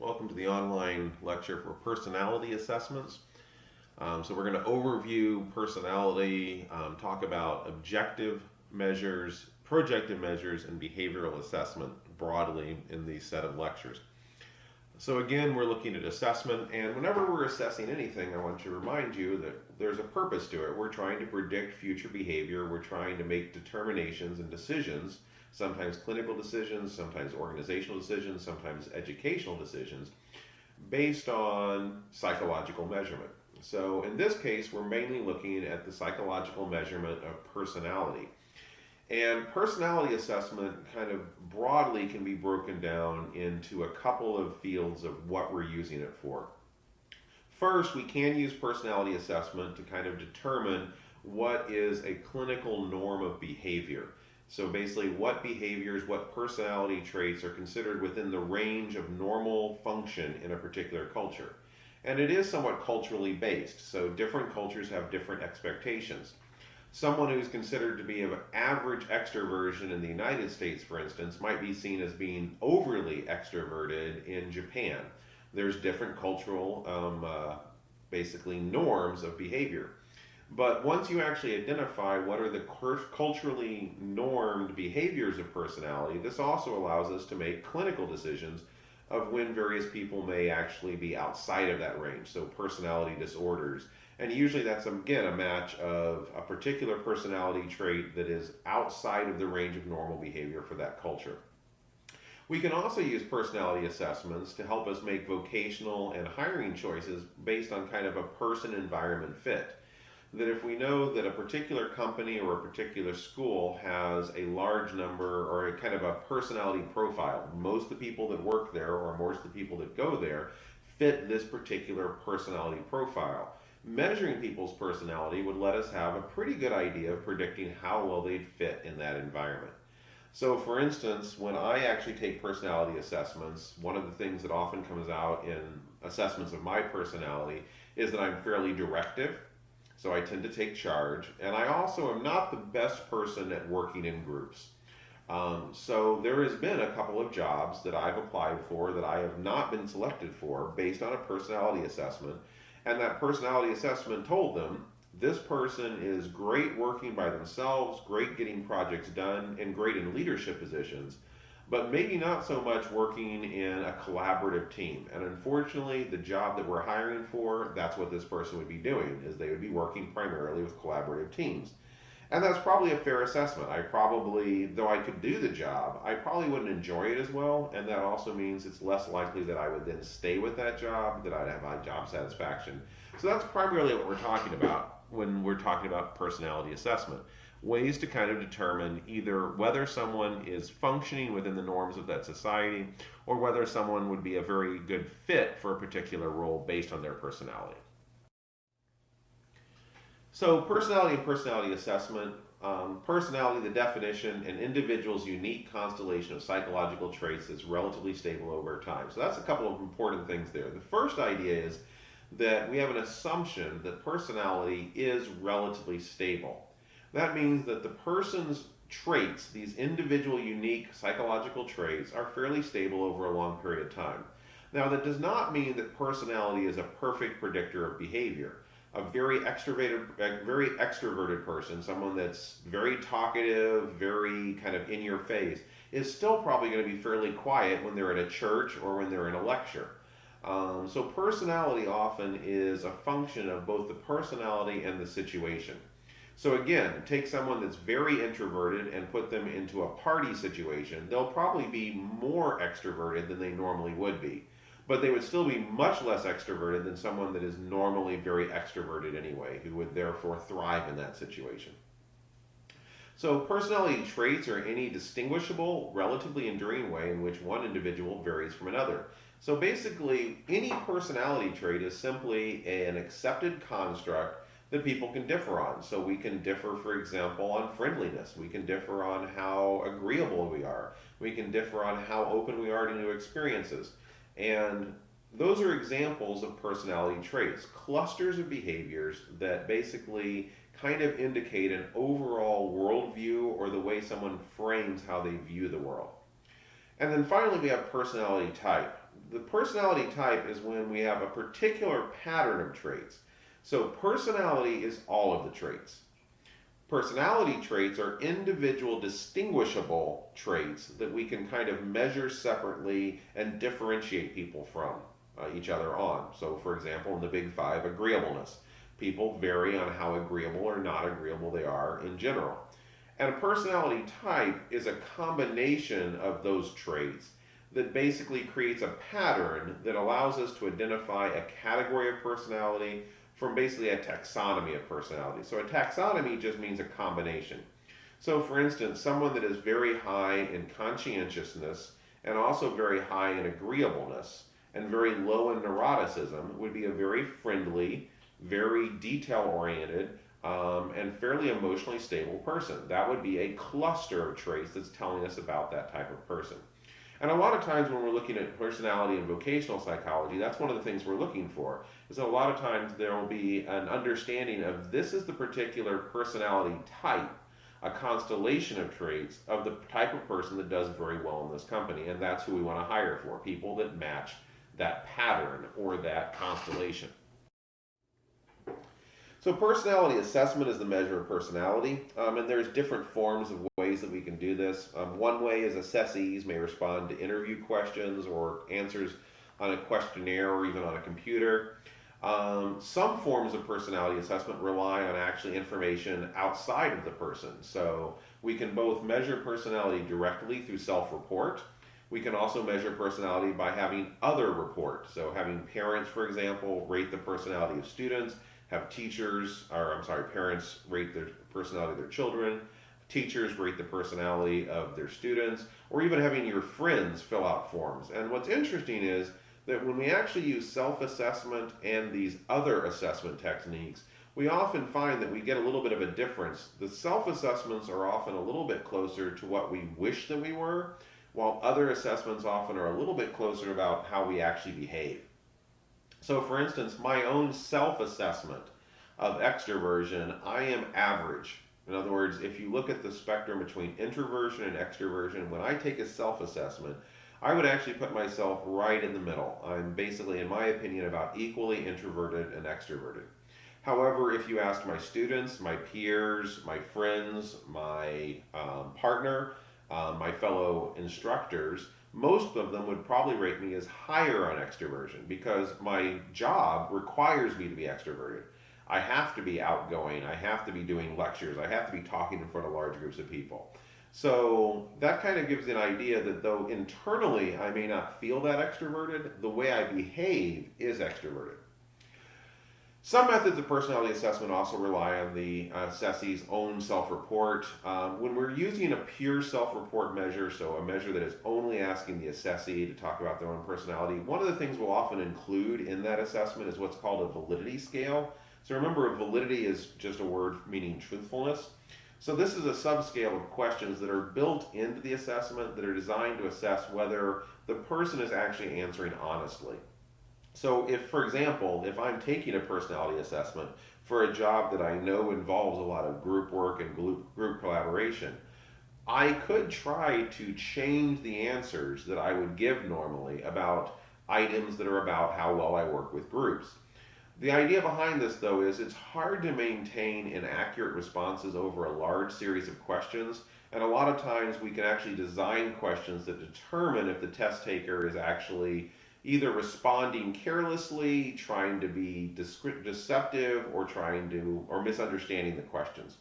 Welcome to the online lecture for personality assessments. So we're going to overview personality, talk about objective measures, projective measures, and behavioral assessment broadly in these set of lectures. So again, we're looking at assessment, and whenever we're assessing anything, I want to remind you that there's a purpose to it. We're trying to predict future behavior. We're trying to make determinations and decisions, sometimes clinical decisions, sometimes organizational decisions, sometimes educational decisions, based on psychological measurement. So in this case, we're mainly looking at the psychological measurement of personality. And personality assessment kind of broadly can be broken down into a couple of fields of what we're using it for. First, we can use personality assessment to kind of determine what is a clinical norm of behavior. So basically, what behaviors, what personality traits are considered within the range of normal function in a particular culture. And it is somewhat culturally based, so different cultures have different expectations. Someone who's considered to be of average extroversion in the United States, for instance, might be seen as being overly extroverted in Japan. There's different cultural, basically, norms of behavior. But once you actually identify what are the culturally normed behaviors of personality, this also allows us to make clinical decisions of when various people may actually be outside of that range. So, personality disorders. And usually that's, again, a match of a particular personality trait that is outside of the range of normal behavior for that culture. We can also use personality assessments to help us make vocational and hiring choices based on kind of a person environment fit. That if we know that a particular company or a particular school has a large number or a kind of a personality profile, most of the people that work there or most of the people that go there fit this particular personality profile. Measuring people's personality would let us have a pretty good idea of predicting how well they'd fit in that environment. So, for instance, when I actually take personality assessments, one of the things that often comes out in assessments of my personality is that I'm fairly directive. So I tend to take charge, and I also am not the best person at working in groups. So there has been a couple of jobs that I've applied for that I have not been selected for based on a personality assessment, and that personality assessment told them this person is great working by themselves, great getting projects done, and great in leadership positions, but maybe not so much working in a collaborative team. And unfortunately, the job that we're hiring for, that's what this person would be doing, is they would be working primarily with collaborative teams. And that's probably a fair assessment. I probably, though I could do the job, I probably wouldn't enjoy it as well, and that also means it's less likely that I would then stay with that job, that I'd have my job satisfaction. So that's primarily what we're talking about when we're talking about personality assessment. Ways to kind of determine either whether someone is functioning within the norms of that society or whether someone would be a very good fit for a particular role based on their personality. So, personality and personality assessment. Personality, the definition, an individual's unique constellation of psychological traits that's relatively stable over time. So, that's a couple of important things there. The first idea is that we have an assumption that personality is relatively stable. That means that the person's traits, these individual unique psychological traits, are fairly stable over a long period of time. Now, that does not mean that personality is a perfect predictor of behavior. A very extroverted person, someone that's very talkative, very kind of in your face, is still probably going to be fairly quiet when they're at a church or when they're in a lecture. So personality often is a function of both the personality and the situation. So again, take someone that's very introverted and put them into a party situation. They'll probably be more extroverted than they normally would be. But they would still be much less extroverted than someone that is normally very extroverted anyway, who would therefore thrive in that situation. So, personality traits are any distinguishable, relatively enduring way in which one individual varies from another. So, basically, any personality trait is simply an accepted construct that people can differ on. So, we can differ, for example, on friendliness. We can differ on how agreeable we are. We can differ on how open we are to new experiences. And those are examples of personality traits, clusters of behaviors that basically kind of indicate an overall worldview or the way someone frames how they view the world. And then finally, we have personality type. the personality type is when we have a particular pattern of traits. So personality is all of the traits. Personality traits are individual distinguishable traits that we can kind of measure separately and differentiate people from each other on. So, for example, in the Big Five, agreeableness. People vary on how agreeable or not agreeable they are in general. And a personality type is a combination of those traits that basically creates a pattern that allows us to identify a category of personality from basically a taxonomy of personality. So a taxonomy just means a combination. So for instance, someone that is very high in conscientiousness and also very high in agreeableness and very low in neuroticism would be a very friendly, very detail oriented, and fairly emotionally stable person. That would be a cluster of traits that's telling us about that type of person. And a lot of times when we're looking at personality and vocational psychology, that's one of the things we're looking for. Is that a lot of times there will be an understanding of this is the particular personality type, a constellation of traits of the type of person that does very well in this company. And that's who we want to hire for, people that match that pattern or that constellation. So personality assessment is the measure of personality, and there's different forms of ways that we can do this. One way is assessees may respond to interview questions or answers on a questionnaire or even on a computer. Some forms of personality assessment rely on actually information outside of the person. So we can both measure personality directly through self-report. We can also measure personality by having other report. So having parents, for example, rate the personality of students, have parents rate the personality of their children, teachers rate the personality of their students, or even having your friends fill out forms. And what's interesting is that when we actually use self-assessment and these other assessment techniques, we often find that we get a little bit of a difference. The self-assessments are often a little bit closer to what we wish that we were, while other assessments often are a little bit closer about how we actually behave. So for instance, my own self-assessment of extroversion, I am average. In other words, if you look at the spectrum between introversion and extroversion, when I take a self-assessment, I would actually put myself right in the middle. I'm basically, in my opinion, about equally introverted and extroverted. However, if you ask my students, my peers, my friends, my partner, my fellow instructors, most of them would probably rate me as higher on extroversion because my job requires me to be extroverted. I have to be outgoing, I have to be doing lectures, I have to be talking in front of large groups of people. So that kind of gives an idea that though internally I may not feel that extroverted, the way I behave is extroverted. Some methods of personality assessment also rely on the assessee's own self-report. When we're using a pure self-report measure, so a measure that is only asking the assessee to talk about their own personality, one of the things we'll often include in that assessment is what's called a validity scale. So remember, validity is just a word meaning truthfulness. So this is a subscale of questions that are built into the assessment that are designed to assess whether the person is actually answering honestly. So if, for example, if I'm taking a personality assessment for a job that I know involves a lot of group work and group collaboration, I could try to change the answers that I would give normally about items that are about how well I work with groups. The idea behind this, though, is it's hard to maintain inaccurate responses over a large series of questions, and a lot of times we can actually design questions that determine if the test taker is actually either responding carelessly, trying to be deceptive, or misunderstanding the questions.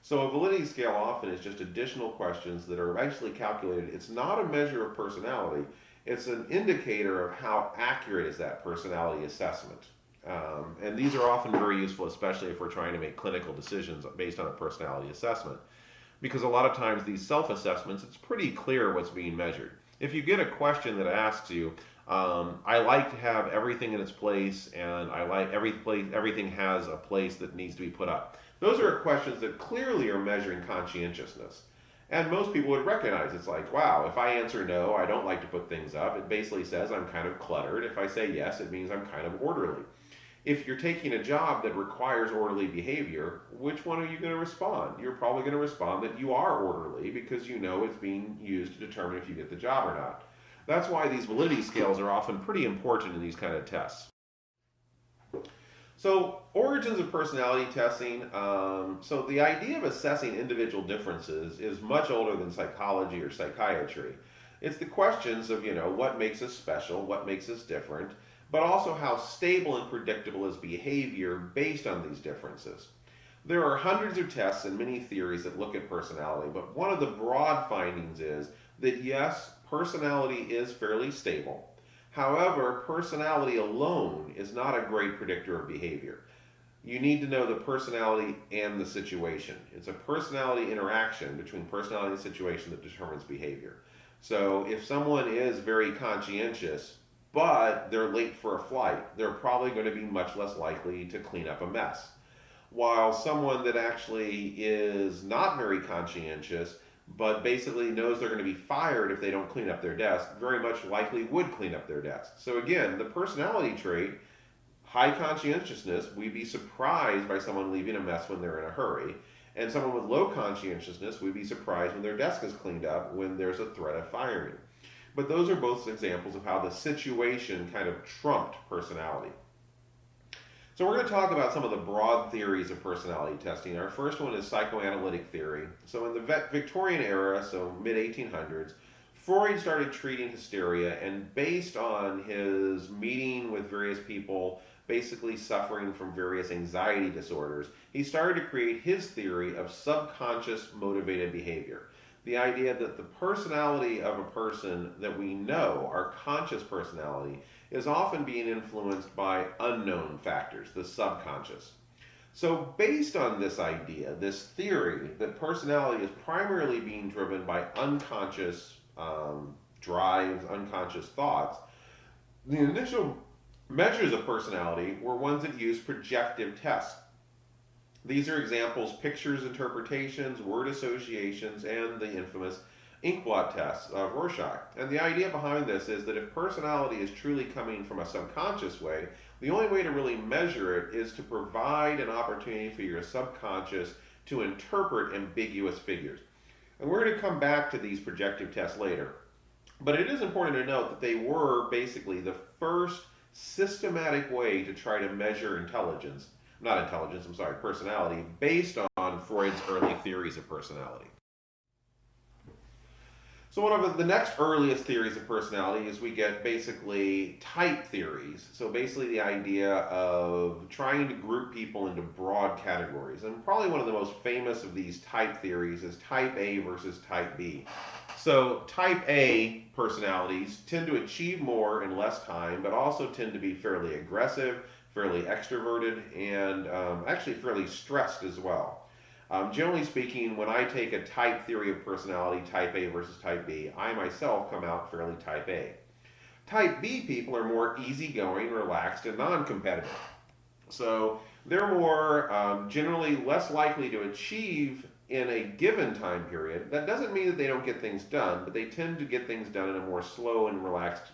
So a validity scale often is just additional questions that are actually calculated. It's not a measure of personality. It's an indicator of how accurate is that personality assessment. And these are often very useful, especially if we're trying to make clinical decisions based on a personality assessment. Because a lot of times these self-assessments, it's pretty clear what's being measured. If you get a question that asks you, I like to have everything in its place, and I like everything has a place that needs to be put up. Those are questions that clearly are measuring conscientiousness. And most people would recognize it's like, wow, if I answer no, I don't like to put things up, it basically says I'm kind of cluttered. If I say yes, it means I'm kind of orderly. If you're taking a job that requires orderly behavior, which one are you going to respond? You're probably going to respond that you are orderly because you know it's being used to determine if you get the job or not. That's why these validity scales are often pretty important in these kind of tests. So, origins of personality testing. So, the idea of assessing individual differences is much older than psychology or psychiatry. It's the questions of, what makes us special, what makes us different, but also how stable and predictable is behavior based on these differences. There are hundreds of tests and many theories that look at personality, but one of the broad findings is that yes, personality is fairly stable. However, personality alone is not a great predictor of behavior. You need to know the personality and the situation. It's a personality interaction between personality and situation that determines behavior. So if someone is very conscientious, but they're late for a flight, they're probably going to be much less likely to clean up a mess. While someone that actually is not very conscientious, but basically knows they're going to be fired if they don't clean up their desk, very much likely would clean up their desk. So again, the personality trait, high conscientiousness, we'd be surprised by someone leaving a mess when they're in a hurry. And someone with low conscientiousness, we'd be surprised when their desk is cleaned up when there's a threat of firing. But those are both examples of how the situation kind of trumped personality. So we're going to talk about some of the broad theories of personality testing. Our first one is psychoanalytic theory. So in the Victorian era, so mid-1800s, Freud started treating hysteria, and based on his meeting with various people basically suffering from various anxiety disorders, he started to create his theory of subconscious motivated behavior. The idea that the personality of a person that we know, our conscious personality, is often being influenced by unknown factors, the subconscious. So, based on this idea, this theory that personality is primarily being driven by unconscious drives, unconscious thoughts, the initial measures of personality were ones that used projective tests. These are examples: pictures interpretations, word associations, and the infamous inkblot test of Rorschach. And the idea behind this is that if personality is truly coming from a subconscious way, the only way to really measure it is to provide an opportunity for your subconscious to interpret ambiguous figures. And we're going to come back to these projective tests later. But it is important to note that they were basically the first systematic way to try to measure personality, based on Freud's early theories of personality. So one of the next earliest theories of personality is we get basically type theories. So basically the idea of trying to group people into broad categories. And probably one of the most famous of these type theories is type A versus type B. So type A personalities tend to achieve more in less time, but also tend to be fairly aggressive, fairly extroverted, and actually fairly stressed as well. Generally speaking, when I take a type theory of personality, type A versus type B, I myself come out fairly type A. Type B people are more easygoing, relaxed, and non-competitive. So they're more generally less likely to achieve in a given time period. That doesn't mean that they don't get things done, but they tend to get things done in a more slow and relaxed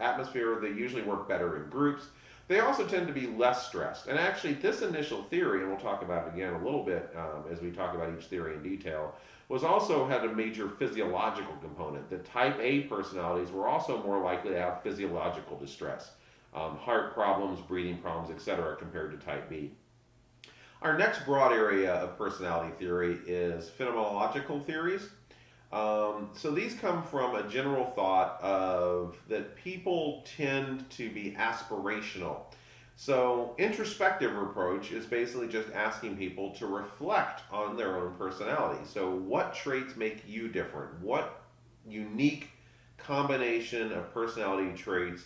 atmosphere. They usually work better in groups. They also tend to be less stressed. And actually, this initial theory, and we'll talk about it again a little bit as we talk about each theory in detail, was also had a major physiological component. That type A personalities were also more likely to have physiological distress, heart problems, breathing problems, etc., compared to type B. Our next broad area of personality theory is phenomenological theories. So these come from a general thought of that people tend to be aspirational. So introspective approach is basically just asking people to reflect on their own personality. So what traits make you different? What unique combination of personality traits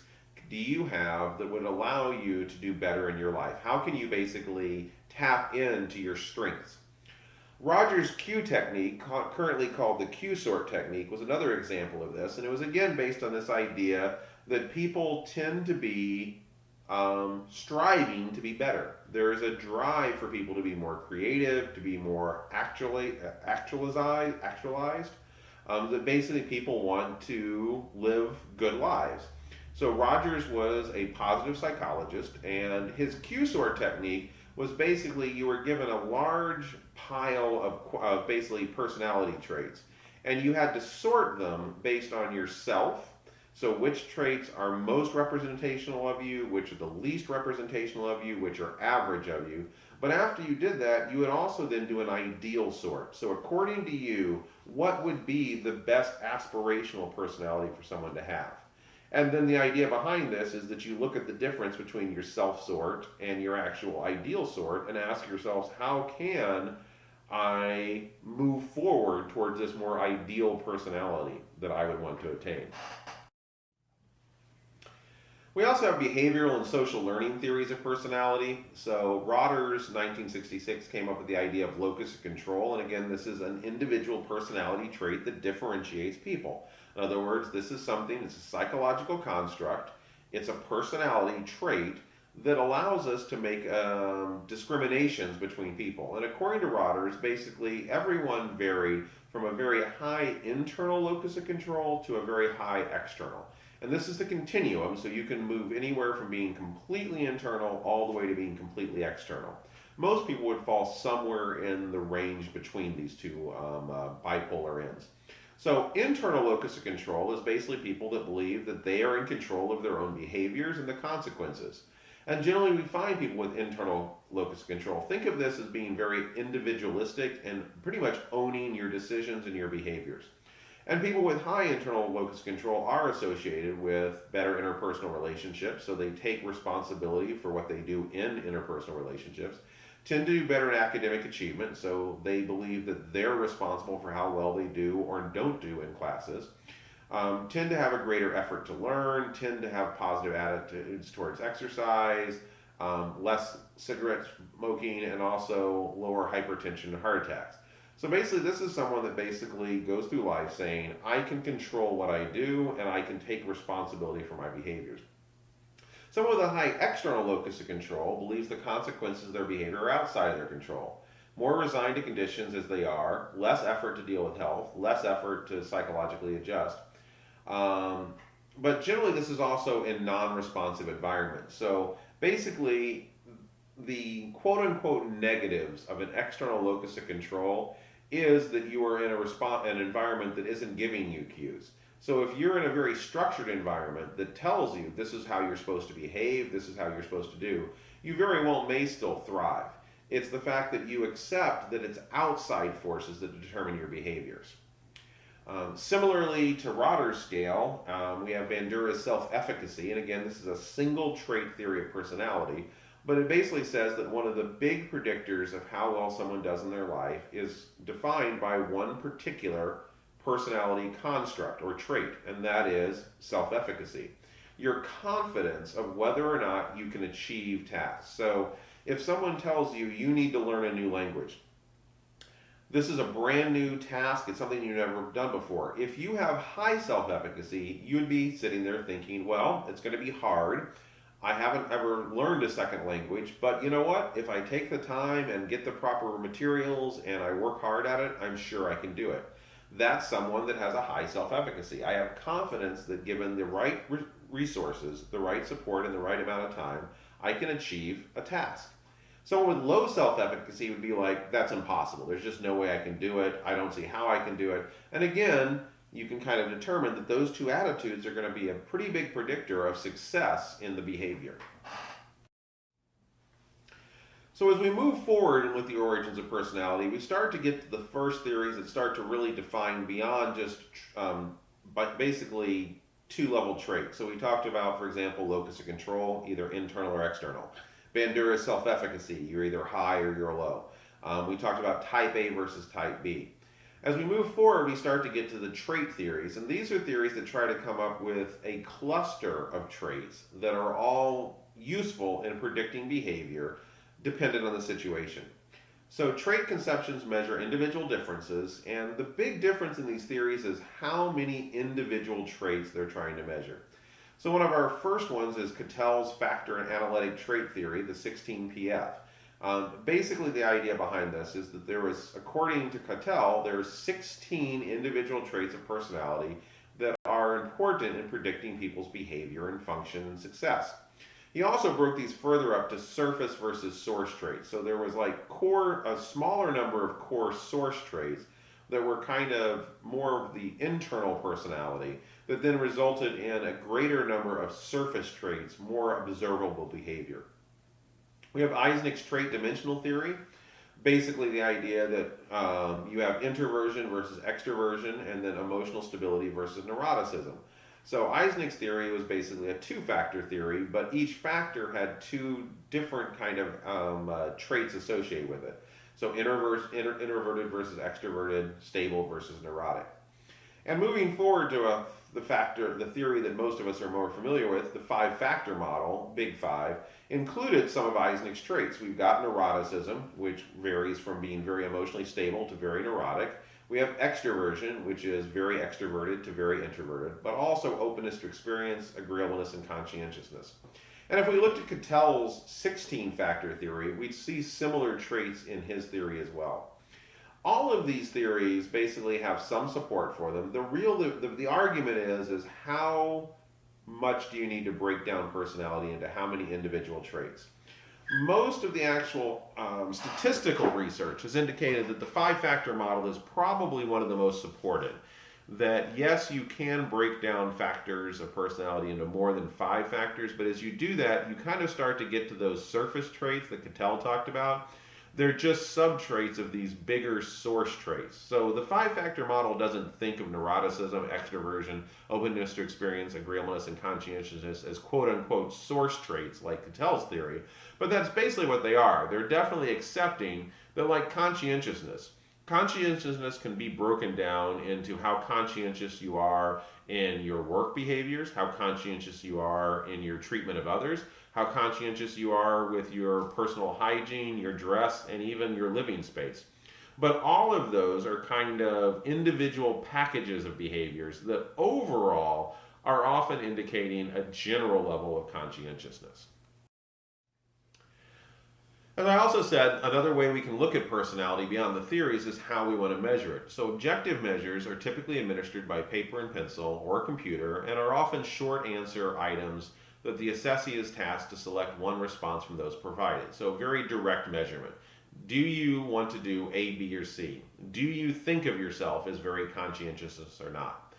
do you have that would allow you to do better in your life? How can you basically tap into your strengths? Rogers' Q technique, currently called the Q-sort technique, was another example of this, and it was again based on this idea that people tend to be striving to be better. There is a drive for people to be more creative, to be more actualized. That basically people want to live good lives. So Rogers was a positive psychologist, and his Q-sort technique was basically you were given a large pile of basically personality traits, and you had to sort them based on yourself, So which traits are most representational of you, which are the least representational of you, which are average of you. But after you did that, you would also then do an ideal sort. So according to you, what would be the best aspirational personality for someone to have? And then the idea behind this is that you look at the difference between your self sort and your actual ideal sort and ask yourselves, how can I move forward towards this more ideal personality that I would want to attain? We also have behavioral and social learning theories of personality. So Rotter's 1966 came up with the idea of locus of control. And again, this is an individual personality trait that differentiates people. In other words, this is something, it's a psychological construct. It's a personality trait that allows us to make discriminations between people. And according to Rotter's, basically everyone varied from a very high internal locus of control to a very high external. And this is the continuum, so you can move anywhere from being completely internal all the way to being completely external. Most people would fall somewhere in the range between these two bipolar ends. So, internal locus of control is basically people that believe that they are in control of their own behaviors and the consequences. And generally, we find people with internal locus of control. Think of this as being very individualistic and pretty much owning your decisions and your behaviors. And people with high internal locus control are associated with better interpersonal relationships, so they take responsibility for what they do in interpersonal relationships, tend to do better in academic achievement, so they believe that they're responsible for how well they do or don't do in classes, tend to have a greater effort to learn, tend to have positive attitudes towards exercise, less cigarette smoking, and also lower hypertension and heart attacks. So basically, this is someone that basically goes through life saying, I can control what I do and I can take responsibility for my behaviors. Someone with a high external locus of control believes the consequences of their behavior are outside of their control. More resigned to conditions as they are, less effort to deal with health, less effort to psychologically adjust. But generally, this is also in non responsive environments. So basically, the quote unquote negatives of an external locus of control is that you are in an environment that isn't giving you cues. So if you're in a very structured environment that tells you this is how you're supposed to behave, this is how you're supposed to do, you very well may still thrive. It's the fact that you accept that it's outside forces that determine your behaviors. Similarly to Rotter's scale, we have Bandura's self-efficacy, and again, this is a single trait theory of personality, but it basically says that one of the big predictors of how well someone does in their life is defined by one particular personality construct or trait, and that is self-efficacy. Your confidence of whether or not you can achieve tasks. So if someone tells you you need to learn a new language, this is a brand new task, it's something you've never done before. If you have high self-efficacy, you would be sitting there thinking, well, it's going to be hard. I haven't ever learned a second language, but you know what? If I take the time and get the proper materials and I work hard at it, I'm sure I can do it. That's someone that has a high self-efficacy. I have confidence that given the right resources, the right support, and the right amount of time, I can achieve a task. Someone with low self-efficacy would be like, that's impossible. There's just no way I can do it. I don't see how I can do it. And again, you can kind of determine that those two attitudes are going to be a pretty big predictor of success in the behavior. So as we move forward with the origins of personality, we start to get to the first theories that start to really define beyond just but basically two-level traits. So we talked about, for example, locus of control, either internal or external. Bandura's self-efficacy, you're either high or you're low. We talked about type A versus type B. As we move forward, we start to get to the trait theories, and these are theories that try to come up with a cluster of traits that are all useful in predicting behavior dependent on the situation. So trait conceptions measure individual differences, and the big difference in these theories is how many individual traits they're trying to measure. So one of our first ones is Cattell's factor and analytic trait theory, the 16PF. Basically, the idea behind this is that there was, according to Cattell, there's 16 individual traits of personality that are important in predicting people's behavior and function and success. He also broke these further up to surface versus source traits. So there was like a smaller number of core source traits that were kind of more of the internal personality. that then resulted in a greater number of surface traits, more observable behavior. We have Eysenck's trait dimensional theory, basically the idea that you have introversion versus extroversion, and then emotional stability versus neuroticism. So Eysenck's theory was basically a two-factor theory, but each factor had two different kind of traits associated with it. So introverted versus extroverted, stable versus neurotic. And moving forward to the theory that most of us are more familiar with, the five-factor model, Big Five, included some of Eysenck's traits. We've got neuroticism, which varies from being very emotionally stable to very neurotic. We have extroversion, which is very extroverted to very introverted, but also openness to experience, agreeableness, and conscientiousness. And if we looked at Cattell's 16-factor theory, we'd see similar traits in his theory as well. All of these theories basically have some support for them. The argument is how much do you need to break down personality into how many individual traits? Most of the actual statistical research has indicated that the five-factor model is probably one of the most supported. That yes, you can break down factors of personality into more than five factors, but as you do that, you kind of start to get to those surface traits that Cattell talked about. They're just sub-traits of these bigger source traits. So the five-factor model doesn't think of neuroticism, extroversion, openness to experience, agreeableness, and conscientiousness as quote-unquote source traits like Cattell's theory, but that's basically what they are. They're definitely accepting that, like conscientiousness can be broken down into how conscientious you are in your work behaviors, how conscientious you are in your treatment of others, how conscientious you are with your personal hygiene, your dress, and even your living space. But all of those are kind of individual packages of behaviors that overall are often indicating a general level of conscientiousness. As I also said, another way we can look at personality beyond the theories is how we want to measure it. So objective measures are typically administered by paper and pencil or computer and are often short answer items that the assessee is tasked to select one response from those provided. So very direct measurement. Do you want to do A, B, or C? Do you think of yourself as very conscientious or not?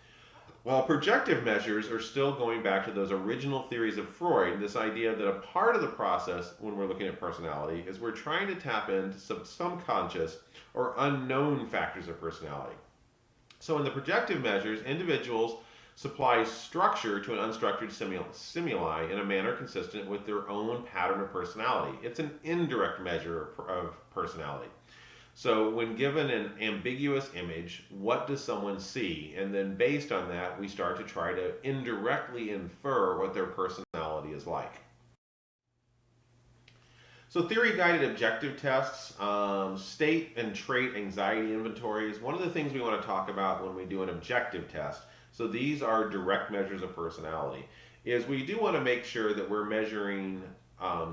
While projective measures are still going back to those original theories of Freud, this idea that a part of the process when we're looking at personality is we're trying to tap into some subconscious or unknown factors of personality. So in the projective measures, individuals supply structure to an unstructured stimuli in a manner consistent with their own pattern of personality. It's an indirect measure of personality. So when given an ambiguous image, what does someone see? And then based on that, we start to try to indirectly infer what their personality is like. So theory-guided objective tests, state and trait anxiety inventories. One of the things we want to talk about when we do an objective test, so these are direct measures of personality, is we do want to make sure that we're measuring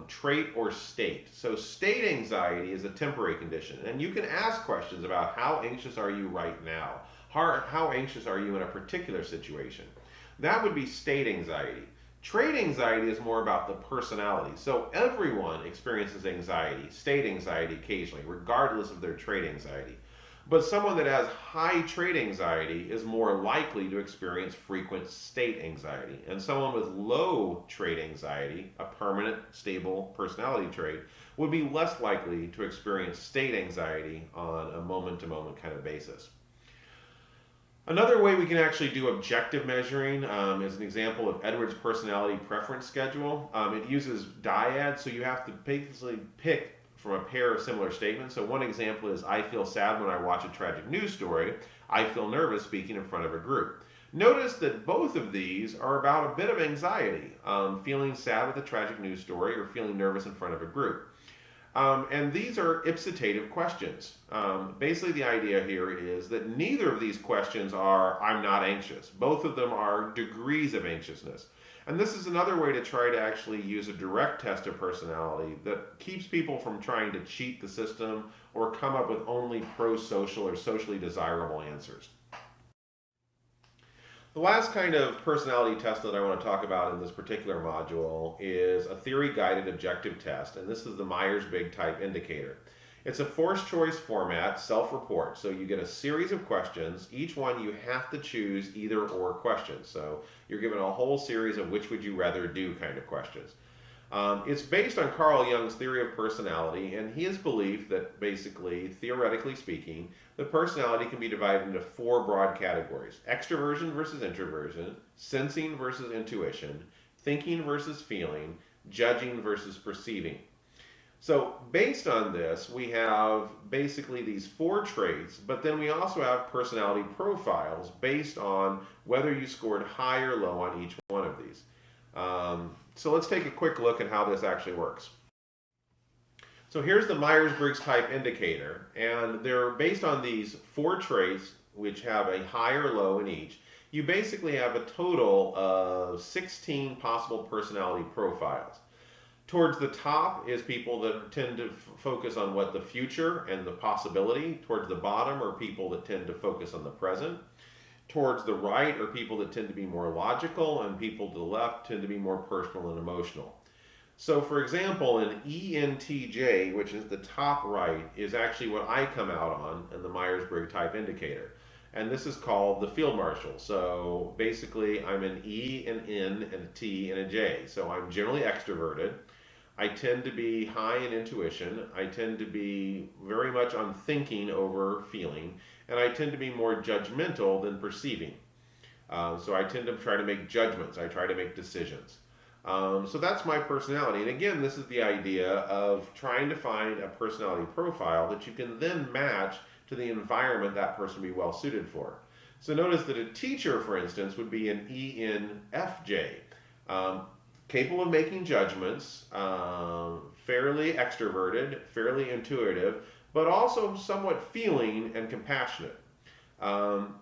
trait or state. So state anxiety is a temporary condition, and you can ask questions about how anxious are you right now? How anxious are you in a particular situation? That would be state anxiety. Trait anxiety is more about the personality. So everyone experiences anxiety, state anxiety occasionally, regardless of their trait anxiety. But someone that has high trait anxiety is more likely to experience frequent state anxiety. And someone with low trait anxiety, a permanent, stable personality trait, would be less likely to experience state anxiety on a moment-to-moment kind of basis. Another way we can actually do objective measuring is an example of Edwards' personality preference schedule. It uses dyads, so you have to basically pick from a pair of similar statements. So one example is, I feel sad when I watch a tragic news story. I feel nervous speaking in front of a group. Notice that both of these are about a bit of anxiety, feeling sad with a tragic news story or feeling nervous in front of a group. And these are ipsitative questions. Basically the idea here is that neither of these questions are, I'm not anxious. Both of them are degrees of anxiousness. And this is another way to try to actually use a direct test of personality that keeps people from trying to cheat the system or come up with only pro-social or socially desirable answers. The last kind of personality test that I want to talk about in this particular module is a theory-guided objective test, and this is the Myers-Briggs type indicator. It's a forced choice format, self-report. So you get a series of questions. Each one you have to choose either or questions. So you're given a whole series of which would you rather do kind of questions. It's based on Carl Jung's theory of personality and his belief that basically, theoretically speaking, the personality can be divided into four broad categories: extroversion versus introversion, sensing versus intuition, thinking versus feeling, judging versus perceiving. So, based on this, we have basically these four traits, but then we also have personality profiles based on whether you scored high or low on each one of these. So let's take a quick look at how this actually works. So here's the Myers-Briggs type indicator, and they're based on these four traits which have a high or low in each. You basically have a total of 16 possible personality profiles. Towards the top is people that tend to focus on what the future and the possibility. Towards the bottom are people that tend to focus on the present. Towards the right are people that tend to be more logical, and people to the left tend to be more personal and emotional. So, for example, an ENTJ, which is the top right, is actually what I come out on in the Myers-Briggs type indicator. And this is called the field marshal. So basically, I'm an E, an N, and a T, and a J. So I'm generally extroverted. I tend to be high in intuition. I tend to be very much on thinking over feeling. And I tend to be more judgmental than perceiving. So I tend to try to make judgments. I try to make decisions. So that's my personality. And again, this is the idea of trying to find a personality profile that you can then match to the environment that person would be well suited for. So notice that a teacher, for instance, would be an ENFJ. Capable of making judgments, fairly extroverted, fairly intuitive, but also somewhat feeling and compassionate.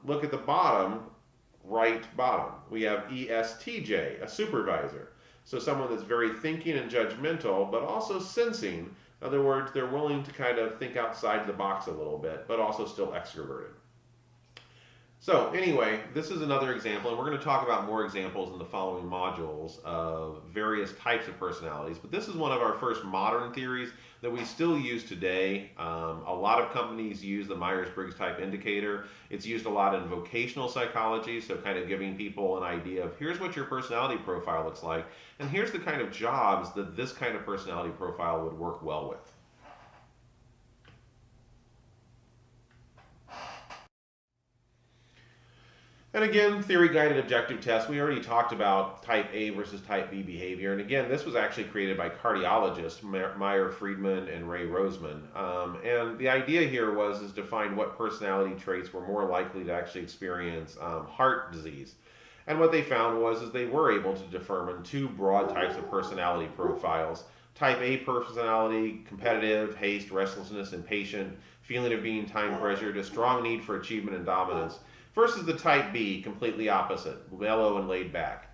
Look at the bottom, right bottom. We have ESTJ, a supervisor. So someone that's very thinking and judgmental, but also sensing. In other words, they're willing to kind of think outside the box a little bit, but also still extroverted. So anyway, this is another example, and we're going to talk about more examples in the following modules of various types of personalities. But this is one of our first modern theories that we still use today. A lot of companies use the Myers-Briggs type indicator. It's used a lot in vocational psychology, so kind of giving people an idea of here's what your personality profile looks like, and here's the kind of jobs that this kind of personality profile would work well with. And again, theory-guided objective tests. We already talked about type A versus type B behavior. And again, this was actually created by cardiologists Meyer Friedman and Ray Roseman. And the idea here was to find what personality traits were more likely to actually experience heart disease. And what they found was they were able to determine two broad types of personality profiles. Type A personality, competitive, haste, restlessness, impatient, feeling of being time pressured, a strong need for achievement and dominance, versus the type B, completely opposite, mellow and laid back.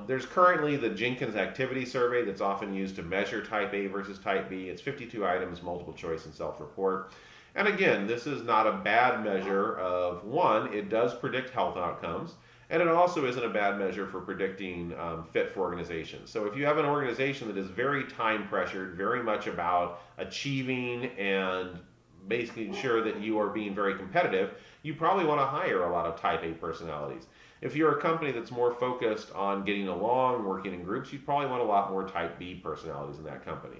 There's currently the Jenkins Activity Survey that's often used to measure type A versus type B. It's 52 items, multiple choice, and self-report. And again, this is not a bad measure of, one, it does predict health outcomes, and it also isn't a bad measure for predicting fit for organizations. So if you have an organization that is very time pressured, very much about achieving and making sure that you are being very competitive, you probably want to hire a lot of type A personalities. If you're a company that's more focused on getting along, working in groups, you probably want a lot more type B personalities in that company.